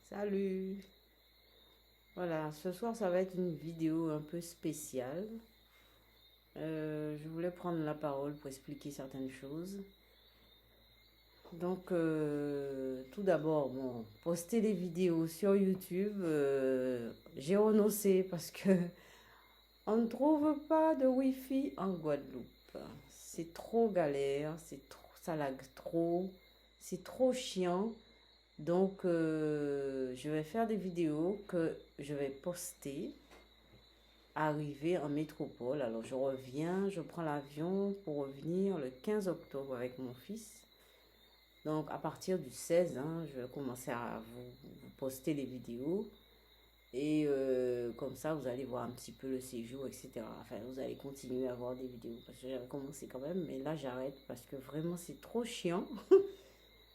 Salut! Voilà, ce soir ça va être une vidéo un peu spéciale. Je voulais prendre la parole pour expliquer certaines choses. Donc, tout d'abord, bon, poster des vidéos sur YouTube, j'ai renoncé parce que on ne trouve pas de Wi-Fi en Guadeloupe. C'est trop galère, ça lag trop, c'est trop chiant. Donc, je vais faire des vidéos que je vais poster, arriver en métropole. Alors, je reviens, je prends l'avion pour revenir le 15 octobre avec mon fils. Donc, à partir du 16, hein, je vais commencer à vous poster les vidéos. Et comme ça, vous allez voir un petit peu le séjour, etc. Enfin, vous allez continuer à voir des vidéos. Parce que j'avais commencé quand même, mais là, j'arrête parce que vraiment, c'est trop chiant.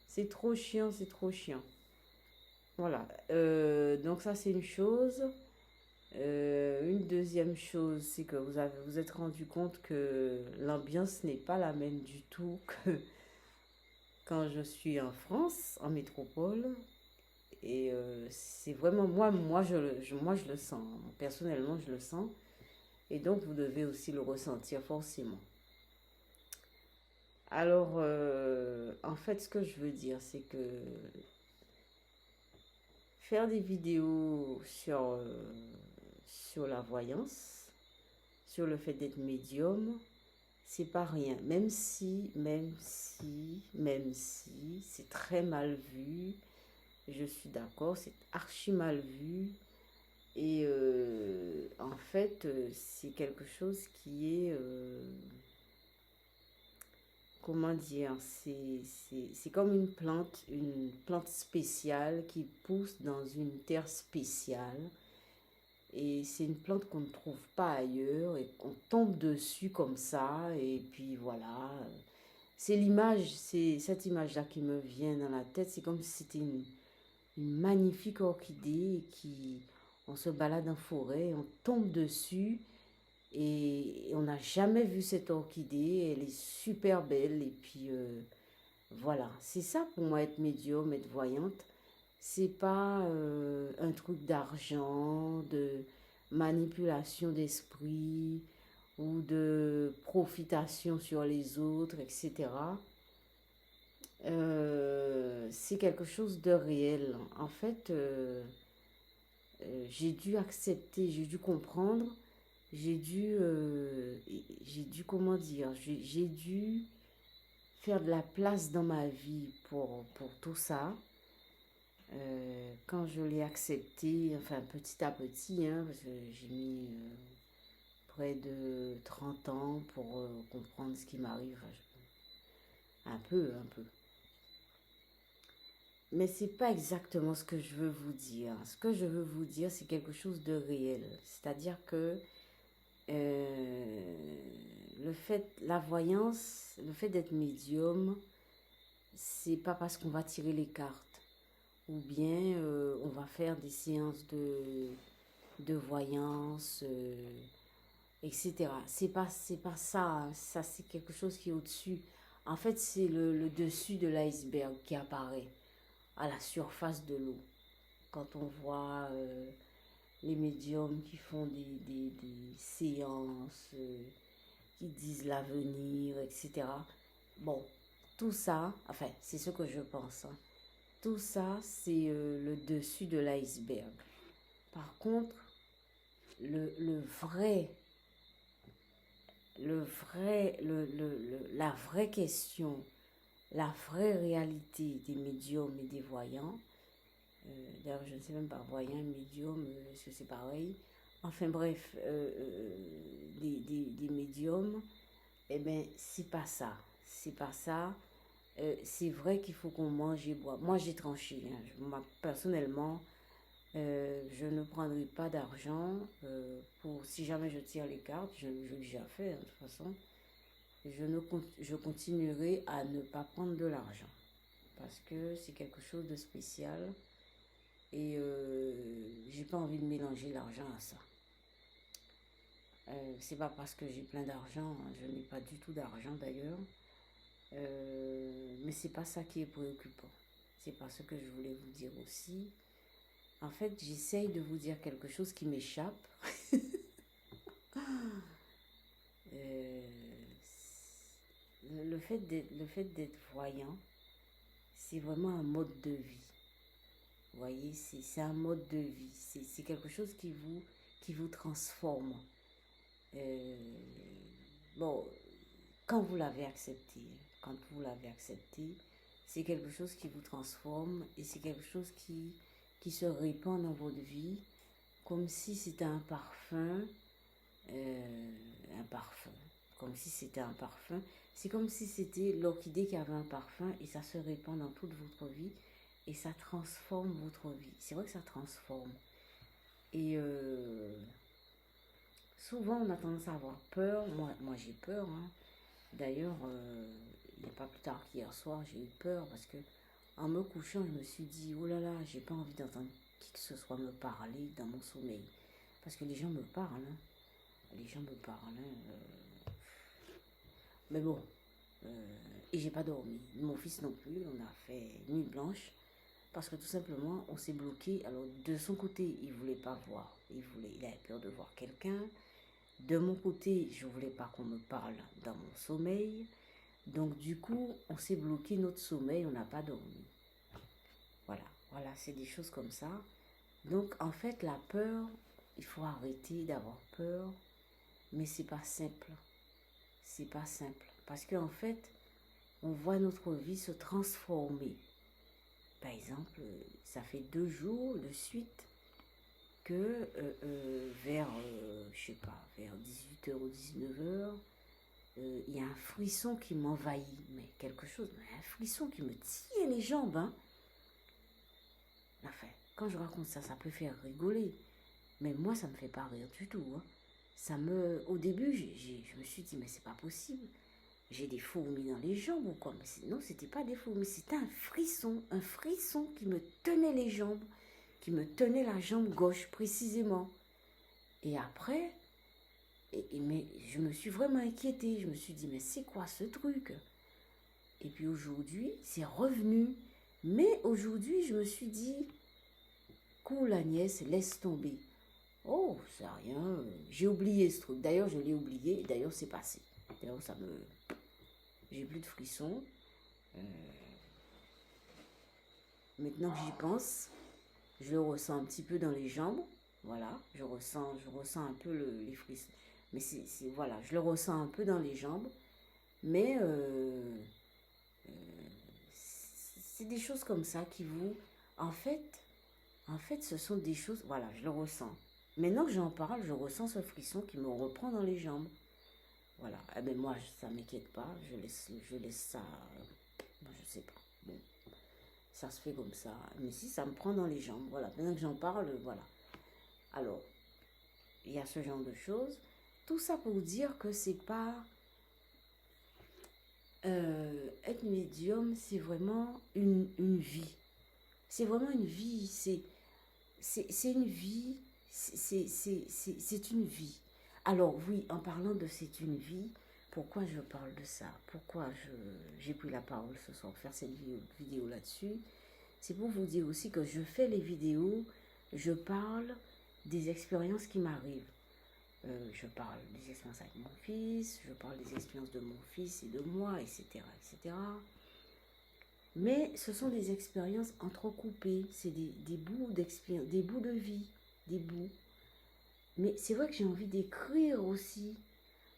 C'est trop chiant, c'est trop chiant. Voilà. Donc ça, c'est une chose. Une deuxième chose, c'est que vous êtes rendu compte que l'ambiance n'est pas la même du tout que quand je suis en France, en métropole. Et c'est vraiment moi, je le sens. Personnellement, je le sens. Et donc, vous devez aussi le ressentir forcément. Alors, en fait, ce que je veux dire, c'est que faire des vidéos sur la voyance, sur le fait d'être médium, c'est pas rien. Même si, c'est très mal vu. Je suis d'accord, c'est archi mal vu. Et en fait, c'est quelque chose qui est, comment dire, c'est comme une plante spéciale qui pousse dans une terre spéciale. Et c'est une plante qu'on ne trouve pas ailleurs et qu'on tombe dessus comme ça. Et puis voilà. C'est cette image-là qui me vient dans la tête. C'est comme si c'était une magnifique orchidée qui, on se balade en forêt, on tombe dessus et on n'a jamais vu cette orchidée. Elle est super belle. Et puis voilà. C'est ça pour moi être médium, être voyante. C'est pas un truc d'argent, de manipulation d'esprit ou de profitation sur les autres, etc. C'est quelque chose de réel. En fait, j'ai dû accepter, j'ai dû comprendre, j'ai dû, euh, comment dire, j'ai dû faire de la place dans ma vie pour tout ça. Quand je l'ai accepté, enfin petit à petit, hein, parce que j'ai mis près de 30 ans pour comprendre ce qui m'arrive, un peu, un peu. Mais c'est pas exactement ce que je veux vous dire. Ce que je veux vous dire, c'est quelque chose de réel. C'est-à-dire que la voyance, le fait d'être médium, c'est pas parce qu'on va tirer les cartes ou bien on va faire des séances de voyance, etc. C'est pas ça, hein. Ça, c'est quelque chose qui est au-dessus. En fait, c'est le dessus de l'iceberg qui apparaît à la surface de l'eau. Quand on voit les médiums qui font des séances, qui disent l'avenir, etc. Bon, tout ça, enfin, c'est ce que je pense, hein. Tout ça, c'est le dessus de l'iceberg. Par contre, le vrai, la vraie question, la vraie réalité des médiums et des voyants, d'ailleurs, je ne sais même pas, voyant, médium, est-ce que c'est pareil? Enfin bref, des médiums, eh bien, c'est pas ça. C'est pas ça. C'est vrai qu'il faut qu'on mange et boit. Moi, j'ai tranché, hein. Moi, personnellement, je ne prendrai pas d'argent pour si jamais je tire les cartes, je l'ai déjà fait, hein, de toute façon. Je continuerai à ne pas prendre de l'argent parce que c'est quelque chose de spécial et j'ai pas envie de mélanger l'argent à ça. C'est pas parce que j'ai plein d'argent, hein, je n'ai pas du tout d'argent d'ailleurs, mais c'est pas ça qui est préoccupant. C'est pas ce que je voulais vous dire aussi. En fait, j'essaye de vous dire quelque chose qui m'échappe. Euh, le fait d'être voyant, c'est vraiment un mode de vie. Vous voyez, c'est un mode de vie. C'est quelque chose qui vous transforme. Euh, bon, quand vous l'avez accepté, quand vous l'avez accepté, c'est quelque chose qui vous transforme et c'est quelque chose qui se répand dans votre vie comme si c'était un parfum, un parfum, comme si c'était un parfum. C'est comme si c'était l'orchidée qui avait un parfum et ça se répand dans toute votre vie et ça transforme votre vie. C'est vrai que ça transforme. Et souvent, on a tendance à avoir peur. Moi j'ai peur. Hein. D'ailleurs, il n'y a pas plus tard qu'hier soir, j'ai eu peur parce que en me couchant, je me suis dit, oh là là, j'ai pas envie d'entendre qui que ce soit me parler dans mon sommeil. Parce que les gens me parlent. Hein. Les gens me parlent. Hein. Mais bon, et j'ai pas dormi. Mon fils non plus, on a fait nuit blanche. Parce que tout simplement, on s'est bloqué. Alors, de son côté, il voulait pas voir. Il avait peur de voir quelqu'un. De mon côté, je voulais pas qu'on me parle dans mon sommeil. Donc, du coup, on s'est bloqué notre sommeil, on n'a pas dormi. Voilà, c'est des choses comme ça. Donc, en fait, la peur, il faut arrêter d'avoir peur. Mais c'est pas simple. C'est pas simple. Parce qu'en fait, on voit notre vie se transformer. Par exemple, ça fait 2 jours de suite que vers, je sais pas, vers 18h ou 19h, il y a un frisson qui m'envahit. Mais quelque chose, un frisson qui me tient les jambes. Hein. Enfin, quand je raconte ça, ça peut faire rigoler. Mais moi, ça me fait pas rire du tout. Hein. Au début, je me suis dit, mais c'est pas possible. J'ai des fourmis dans les jambes ou quoi. Mais non, c'était pas des fourmis, c'était un frisson qui me tenait les jambes, qui me tenait la jambe gauche précisément. Et après, mais je me suis vraiment inquiétée. Je me suis dit, mais c'est quoi ce truc? Et puis aujourd'hui, c'est revenu. Mais aujourd'hui, je me suis dit, cool Agnès, laisse tomber. Oh, c'est rien. J'ai oublié ce truc. D'ailleurs, je l'ai oublié. Et d'ailleurs, c'est passé. D'ailleurs, j'ai plus de frissons. Maintenant que j'y pense, je le ressens un petit peu dans les jambes. Voilà, je ressens un peu les frissons. Mais voilà, je le ressens un peu dans les jambes. Mais c'est des choses comme ça qui vous... En fait, ce sont des choses... Voilà, je le ressens. Maintenant que j'en parle, je ressens ce frisson qui me reprend dans les jambes. Voilà. Eh ben moi, ça ne m'inquiète pas. Je laisse ça... je sais pas. Bon, ça se fait comme ça. Mais si ça me prend dans les jambes, voilà. Maintenant que j'en parle, voilà. Alors, il y a ce genre de choses. Tout ça pour dire que c'est pas... être médium, c'est vraiment une vie. C'est vraiment une vie. C'est une vie. C'est une vie. Alors oui, en parlant de c'est une vie, pourquoi je parle de ça? Pourquoi j'ai pris la parole ce soir pour faire cette vidéo là-dessus? C'est pour vous dire aussi que je fais les vidéos, je parle des expériences qui m'arrivent. Je parle des expériences avec mon fils, je parle des expériences de mon fils et de moi, etc., etc. Mais ce sont des expériences entrecoupées, c'est des bouts d'expérience, des bouts de vie, des bouts. Mais c'est vrai que j'ai envie d'écrire aussi.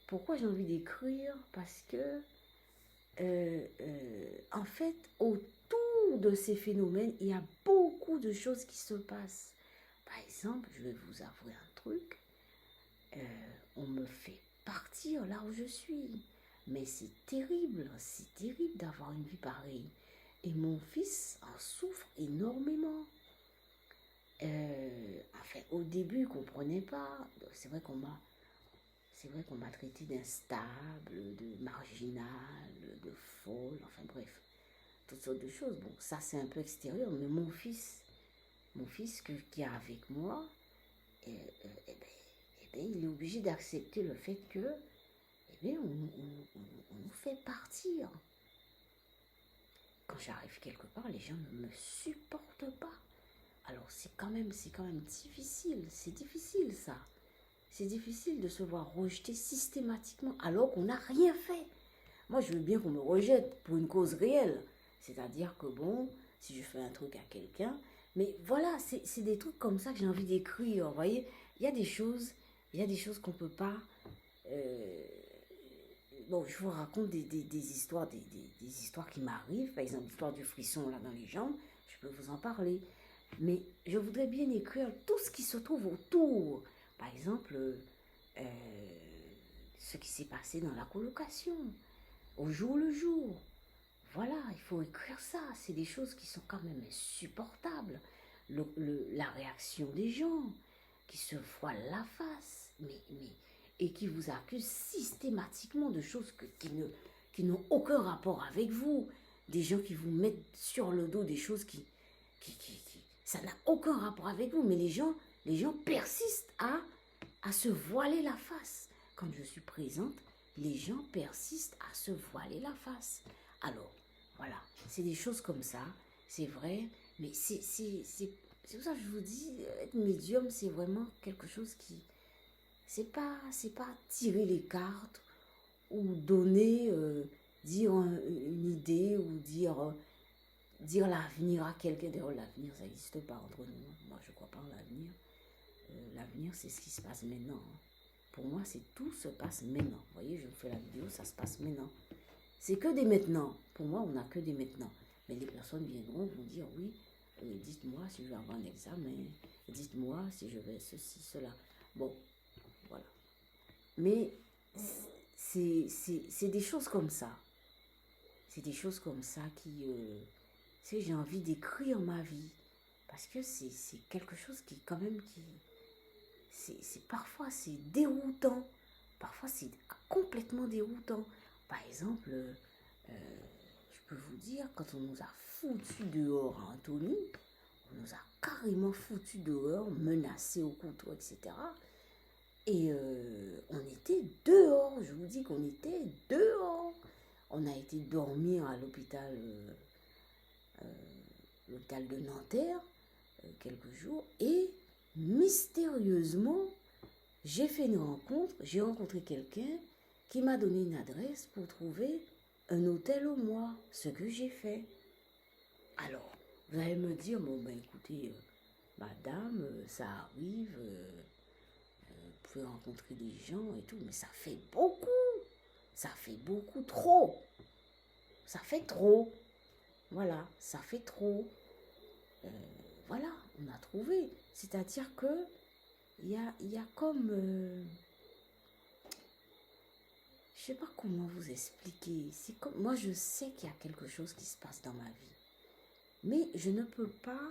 Pourquoi j'ai envie d'écrire? Parce que, en fait, autour de ces phénomènes, il y a beaucoup de choses qui se passent. Par exemple, je vais vous avouer un truc. On me fait partir là où je suis. Mais c'est terrible d'avoir une vie pareille. Et mon fils en souffre énormément. Enfin, au début, il ne comprenait pas. C'est vrai qu'on m'a traité d'instable, de marginal, de folle, enfin bref, toutes sortes de choses. Bon, ça c'est un peu extérieur, mais mon fils qui est avec moi, il est obligé d'accepter le fait que, on nous fait partir. Quand j'arrive quelque part, les gens ne me supportent pas. Alors c'est quand même difficile. C'est difficile, ça. C'est difficile de se voir rejeter systématiquement alors qu'on n'a rien fait. Moi, je veux bien qu'on me rejette pour une cause réelle. C'est-à-dire que bon, si je fais un truc à quelqu'un, mais voilà, c'est des trucs comme ça que j'ai envie d'écrire. Vous voyez, il y a des choses, qu'on ne peut pas. euh, bon, je vous raconte des histoires, des histoires qui m'arrivent. Par exemple, l'histoire du frisson là dans les jambes, je peux vous en parler. Mais je voudrais bien écrire tout ce qui se trouve autour. Par exemple, ce qui s'est passé dans la colocation, au jour le jour. Voilà, il faut écrire ça. C'est des choses qui sont quand même insupportables. La réaction des gens qui se voilent la face, et qui vous accusent systématiquement de choses qui n'ont aucun rapport avec vous. Des gens qui vous mettent sur le dos des choses ça n'a aucun rapport avec vous, mais les gens persistent à se voiler la face. Quand je suis présente, les gens persistent à se voiler la face. Alors, voilà, c'est des choses comme ça, c'est vrai, mais c'est pour ça que je vous dis, être médium, c'est vraiment quelque chose qui... C'est pas tirer les cartes ou donner, dire une idée ou dire l'avenir à quelqu'un. D'ailleurs, l'avenir, ça n'existe pas entre nous. Moi, je ne crois pas en l'avenir. L'avenir, c'est ce qui se passe maintenant. Hein. Pour moi, tout se passe maintenant. Vous voyez, je vous fais la vidéo, ça se passe maintenant. C'est que des maintenant. Pour moi, on n'a que des maintenant. Mais les personnes viendront, vont dire, oui, dites-moi si je vais avoir un examen. Dites-moi si je vais ceci, cela. Bon, voilà. Mais c'est des choses comme ça. C'est des choses comme ça qui... j'ai envie d'écrire ma vie. Parce que c'est quelque chose qui, quand même, parfois, c'est déroutant. Parfois, c'est complètement déroutant. Par exemple, je peux vous dire, quand on nous a foutu dehors à Antony, on nous a carrément foutu dehors, menacés au couteau, etc. Et on était dehors, je vous dis qu'on était dehors. On a été dormir à l'hôpital de Nanterre quelques jours et mystérieusement, j'ai rencontré quelqu'un qui m'a donné une adresse pour trouver un hôtel au mois, ce que j'ai fait. Alors, vous allez me dire, bon ben écoutez, madame, ça arrive, vous pouvez rencontrer des gens et tout, mais ça fait beaucoup trop. Ça fait trop. Voilà, ça fait trop. Voilà, on a trouvé. C'est-à-dire que il y a comme... je sais pas comment vous expliquer. C'est comme, moi, je sais qu'il y a quelque chose qui se passe dans ma vie. Mais je ne peux pas...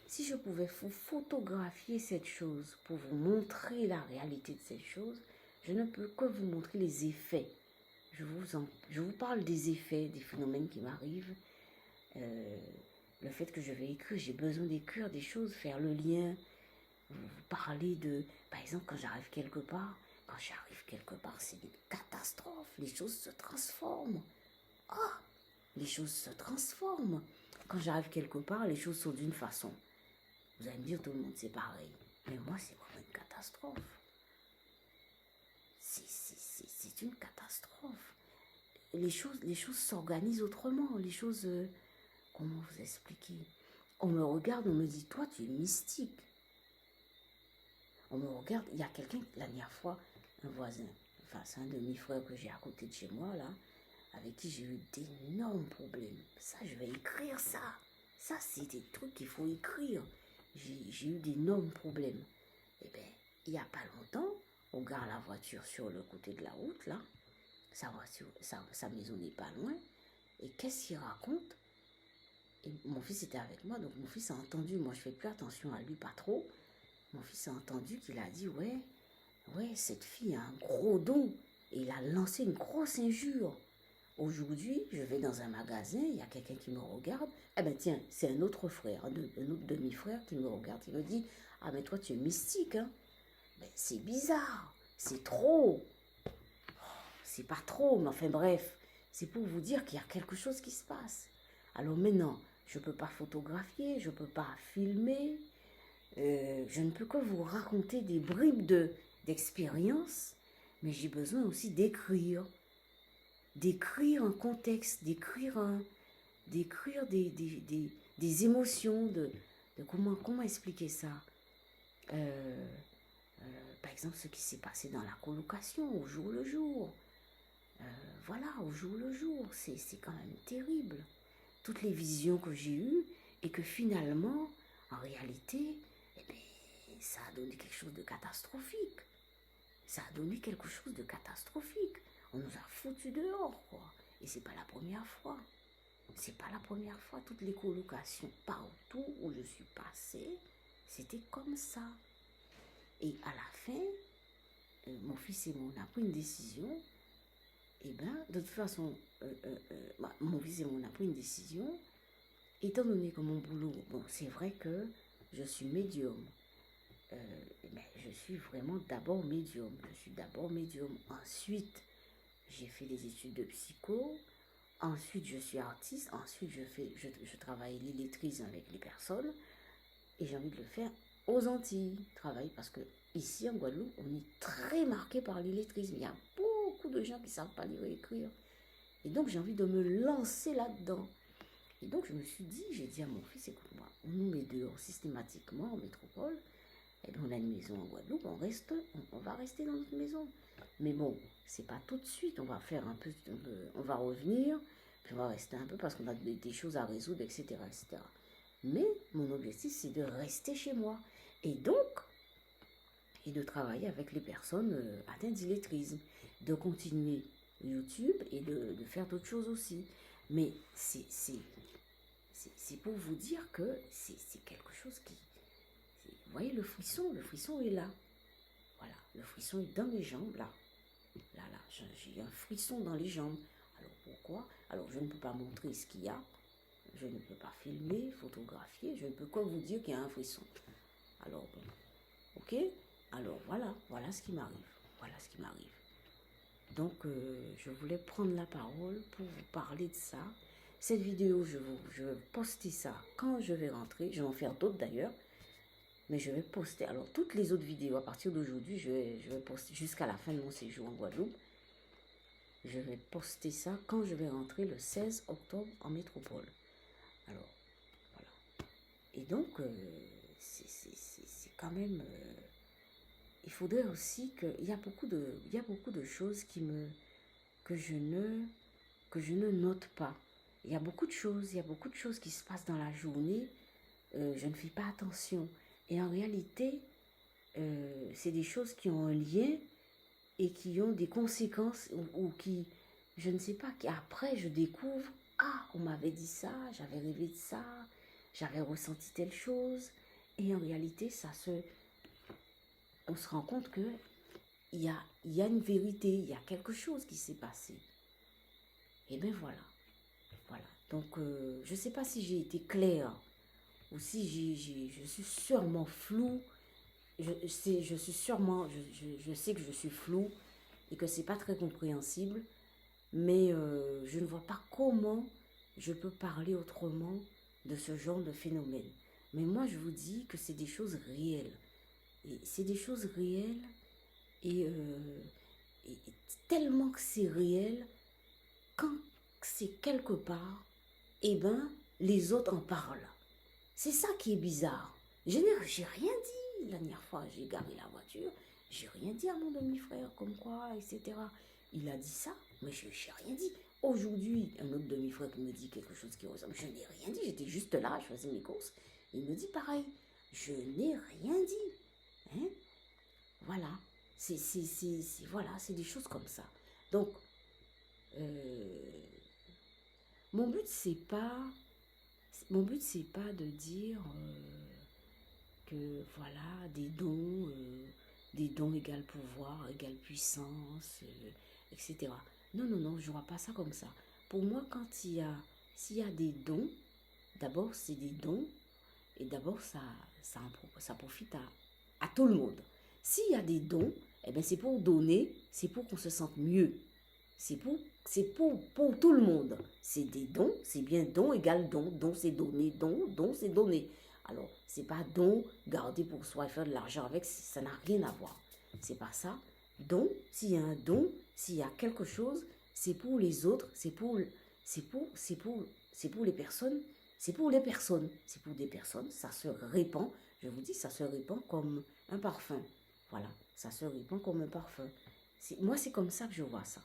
Si je pouvais vous photographier cette chose pour vous montrer la réalité de cette chose, je ne peux que vous montrer les effets. Je vous parle des effets, des phénomènes qui m'arrivent. Le fait que je vais écrire, j'ai besoin d'écrire des choses, faire le lien, vous parler de... Par exemple, quand j'arrive quelque part, c'est une catastrophe. Les choses se transforment. Ah, les choses se transforment. Quand j'arrive quelque part, les choses sont d'une façon. Vous allez me dire, tout le monde, c'est pareil. Mais moi, c'est vraiment une catastrophe. C'est une catastrophe. Les choses s'organisent autrement. Les choses... comment vous expliquer? On me regarde, on me dit, toi, tu es mystique. On me regarde, il y a quelqu'un, la dernière fois, un voisin, enfin, c'est un demi-frère que j'ai à côté de chez moi, là, avec qui j'ai eu d'énormes problèmes. Ça, je vais écrire ça. Ça, c'est des trucs qu'il faut écrire. J'ai eu d'énormes problèmes. Eh bien, il n'y a pas longtemps, on gare la voiture sur le côté de la route, là. Sa maison n'est pas loin. Et qu'est-ce qu'il raconte? Et mon fils était avec moi, donc mon fils a entendu. Moi, je fais plus attention à lui, pas trop. Mon fils a entendu qu'il a dit, ouais, cette fille a un gros don. Et il a lancé une grosse injure. Aujourd'hui, je vais dans un magasin, il y a quelqu'un qui me regarde. Eh ben tiens, c'est un autre frère, un autre demi-frère qui me regarde. Il me dit, ah mais toi tu es mystique, hein. Ben, c'est bizarre, c'est trop. C'est pas trop, mais enfin bref. C'est pour vous dire qu'il y a quelque chose qui se passe. Alors maintenant, je ne peux pas photographier, je ne peux pas filmer, Je ne peux que vous raconter des bribes d'expérience, mais j'ai besoin aussi d'écrire un contexte, d'écrire des émotions, de comment expliquer ça. Par exemple, ce qui s'est passé dans la colocation, au jour le jour. Voilà, au jour le jour, c'est quand même terrible. Toutes les visions que j'ai eues et que finalement, en réalité, eh bien, ça a donné quelque chose de catastrophique. Ça a donné quelque chose de catastrophique. On nous a foutus dehors, quoi. Et c'est pas la première fois. C'est pas la première fois. Toutes les colocations, partout où je suis passée, c'était comme ça. Et à la fin, mon fils et moi, on a pris une décision. Et bien, de toute façon, mon fils et moi, on a pris une décision. Étant donné que mon boulot, bon, c'est vrai que je suis médium. Ben, je suis vraiment d'abord médium. Je suis d'abord médium. Ensuite, j'ai fait des études de psycho. Ensuite, je suis artiste. Ensuite, je travaille l'illettrisme avec les personnes. Et j'ai envie de le faire aux Antilles. Travailler parce que ici, en Guadeloupe, on est très marqué par l'illettrisme. Il y a beaucoup de gens qui ne savent pas lire et écrire. Et donc, j'ai envie de me lancer là-dedans. Et donc, je me suis dit, j'ai dit à mon fils, écoute-moi, on nous met dehors systématiquement en métropole. Et bien, on a une maison en Guadeloupe, on va rester dans notre maison. Mais bon, c'est pas tout de suite, on va faire un peu, on va revenir, puis on va rester un peu parce qu'on a des choses à résoudre, etc., etc. Mais mon objectif, c'est de rester chez moi. Et donc, et de travailler avec les personnes atteintes d'illettrisme, de continuer YouTube et de faire d'autres choses aussi. Mais c'est pour vous dire que c'est quelque chose qui... Vous voyez le frisson est là. Voilà, le frisson est dans mes jambes, là. Là, j'ai un frisson dans les jambes. Alors pourquoi? Alors je ne peux pas montrer ce qu'il y a. Je ne peux pas filmer, photographier. Je ne peux que vous dire qu'il y a un frisson. Alors bon, ok? Alors voilà ce qui m'arrive. Voilà ce qui m'arrive. Donc je voulais prendre la parole pour vous parler de ça. Cette vidéo, je vais poster ça quand je vais rentrer. Je vais en faire d'autres d'ailleurs. Mais je vais poster. Alors, toutes les autres vidéos, à partir d'aujourd'hui, je vais poster jusqu'à la fin de mon séjour en Guadeloupe. Je vais poster ça quand je vais rentrer le 16 octobre en métropole. Alors, voilà. Et donc, c'est quand même... il faudrait aussi que... Il y a beaucoup de choses que je ne note pas. Il y a beaucoup de choses qui se passent dans la journée. Je ne fais pas attention. Et en réalité, c'est des choses qui ont un lien et qui ont des conséquences ou qui, je ne sais pas, qu'après je découvre, ah, on m'avait dit ça, j'avais rêvé de ça, j'avais ressenti telle chose. Et en réalité, on se rend compte que il y a une vérité, il y a quelque chose qui s'est passé. Et bien voilà. Voilà. Donc, je ne sais pas si j'ai été claire ou si je suis sûrement floue. Je sais que je suis floue et que c'est pas très compréhensible, mais je ne vois pas comment je peux parler autrement de ce genre de phénomène. Mais moi, je vous dis que c'est des choses réelles. Et c'est des choses réelles et tellement que c'est réel, quand c'est quelque part, eh ben, les autres en parlent. C'est ça qui est bizarre. J'ai rien dit la dernière fois, j'ai garé la voiture, j'ai rien dit à mon demi-frère, comme quoi, etc. Il a dit ça, mais je n'ai rien dit. Aujourd'hui, un autre demi-frère qui me dit quelque chose qui ressemble, je n'ai rien dit, j'étais juste là, je faisais mes courses. Il me dit pareil, je n'ai rien dit. Hein? Voilà, voilà, c'est des choses comme ça. Donc, mon but, c'est pas de dire que voilà, des dons égale pouvoir, égale puissance, etc. Non, non, non, je ne vois pas ça comme ça. Pour moi, s'il y a des dons, d'abord, c'est des dons, et d'abord, ça profite à tout le monde. S'il y a des dons, eh bien, c'est pour donner, c'est pour qu'on se sente mieux. C'est pour tout le monde. C'est des dons, c'est bien don égale don. Don, c'est donner. Don, c'est donner. Alors, c'est pas don, garder pour soi et faire de l'argent avec, ça n'a rien à voir. C'est pas ça. Don, s'il y a un don, s'il y a quelque chose, c'est pour les autres, c'est pour les personnes, c'est pour les personnes, c'est pour des personnes, ça se répand, je vous dis, ça se répand comme un parfum. Voilà, ça se répand comme un parfum. Moi, c'est comme ça que je vois ça.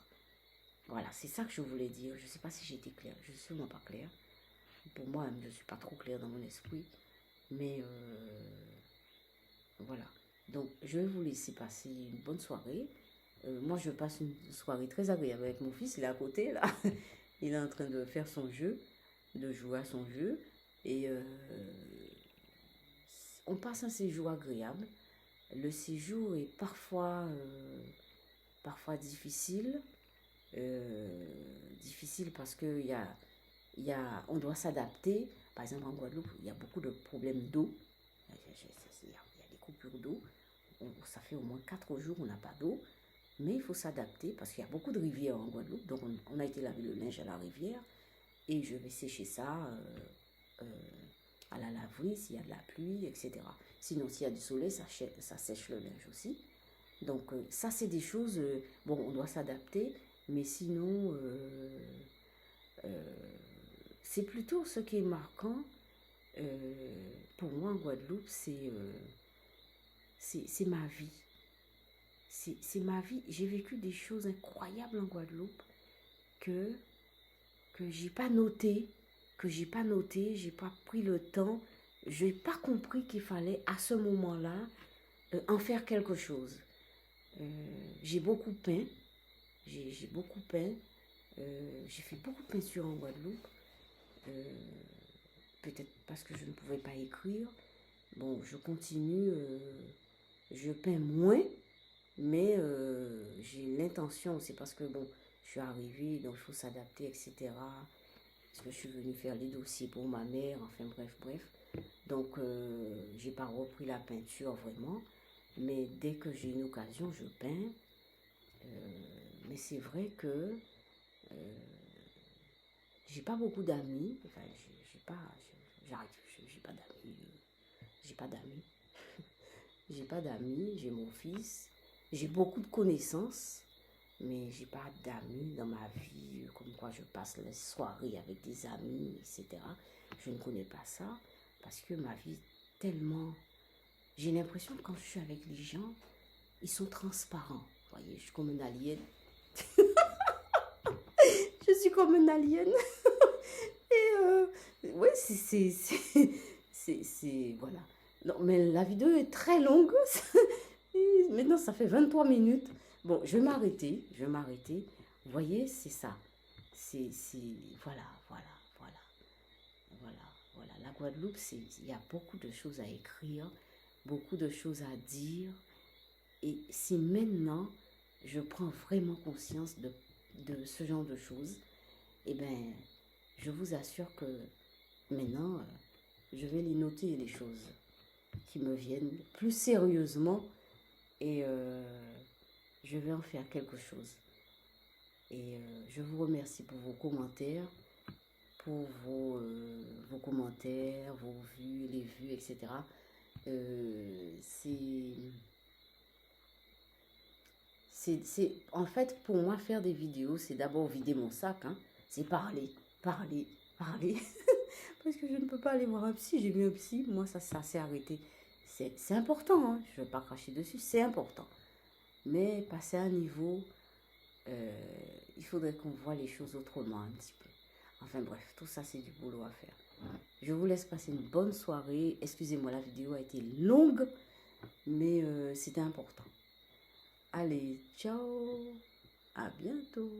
Voilà, c'est ça que je voulais dire. Je ne sais pas si j'ai été claire, je ne suis sûrement pas claire. Pour moi, je ne suis pas trop claire dans mon esprit. Mais voilà. Donc, je vais vous laisser passer une bonne soirée. Moi, je passe une soirée très agréable avec mon fils. Il est à côté, là. Il est en train de faire son jeu, de jouer à son jeu. Et on passe un séjour agréable. Le séjour est parfois difficile. Difficile parce que on doit s'adapter. Par exemple, en Guadeloupe, il y a beaucoup de problèmes d'eau. Il y a des coupures d'eau. Ça fait au moins 4 jours qu'on n'a pas d'eau. Mais il faut s'adapter parce qu'il y a beaucoup de rivières en Guadeloupe. Donc, on a été laver le linge à la rivière. Et je vais sécher ça à la laverie s'il y a de la pluie, etc. Sinon, s'il y a du soleil, ça sèche le linge aussi. Donc, ça, c'est des choses... bon, on doit s'adapter. Mais sinon, c'est plutôt ce qui est marquant. Pour moi, en Guadeloupe, c'est ma vie. C'est ma vie. J'ai vécu des choses incroyables en Guadeloupe que j'ai pas noté, j'ai pas pris le temps, j'ai pas compris qu'il fallait à ce moment-là en faire quelque chose. J'ai beaucoup peint, j'ai beaucoup peint, j'ai fait beaucoup de peinture en Guadeloupe, peut-être parce que je ne pouvais pas écrire. Bon, je continue, je peins moins, mais j'ai l'intention, c'est parce que bon, je suis arrivée, donc il faut s'adapter, etc. Parce que je suis venue faire les dossiers pour ma mère, enfin bref. Donc, j'ai pas repris la peinture vraiment, mais dès que j'ai une occasion, je peins. Mais c'est vrai que j'ai pas beaucoup d'amis, enfin, j'arrête, j'ai pas d'amis, j'ai pas d'amis, j'ai mon fils, j'ai beaucoup de connaissances, mais j'ai pas d'amis dans ma vie, comme quoi je passe les soirées avec des amis, etc. Je ne connais pas ça, parce que ma vie est tellement... J'ai l'impression que quand je suis avec les gens, ils sont transparents. Vous voyez, je suis comme un alien. Je suis comme un alien. Et ouais, voilà. Non, mais la vidéo est très longue. Maintenant, ça fait 23 minutes. Bon, je vais m'arrêter. Vous voyez, c'est ça. Voilà. La Guadeloupe, il y a beaucoup de choses à écrire, beaucoup de choses à dire. Et si maintenant, je prends vraiment conscience de ce genre de choses, eh bien, je vous assure que maintenant, je vais les noter, les choses qui me viennent plus sérieusement, et je vais en faire quelque chose. Et je vous remercie pour vos commentaires, pour vos commentaires, vos vues, les vues, etc. En fait, pour moi, faire des vidéos, c'est d'abord vider mon sac, hein. C'est parler. Parce que je ne peux pas aller voir un psy. J'ai vu un psy, moi, ça s'est arrêté. C'est important, hein. Je ne vais pas cracher dessus, c'est important. Mais passer à un niveau, il faudrait qu'on voit les choses autrement un petit peu. Enfin bref, tout ça, c'est du boulot à faire. Je vous laisse passer une bonne soirée. Excusez-moi, la vidéo a été longue, mais c'était important. Allez, ciao, à bientôt.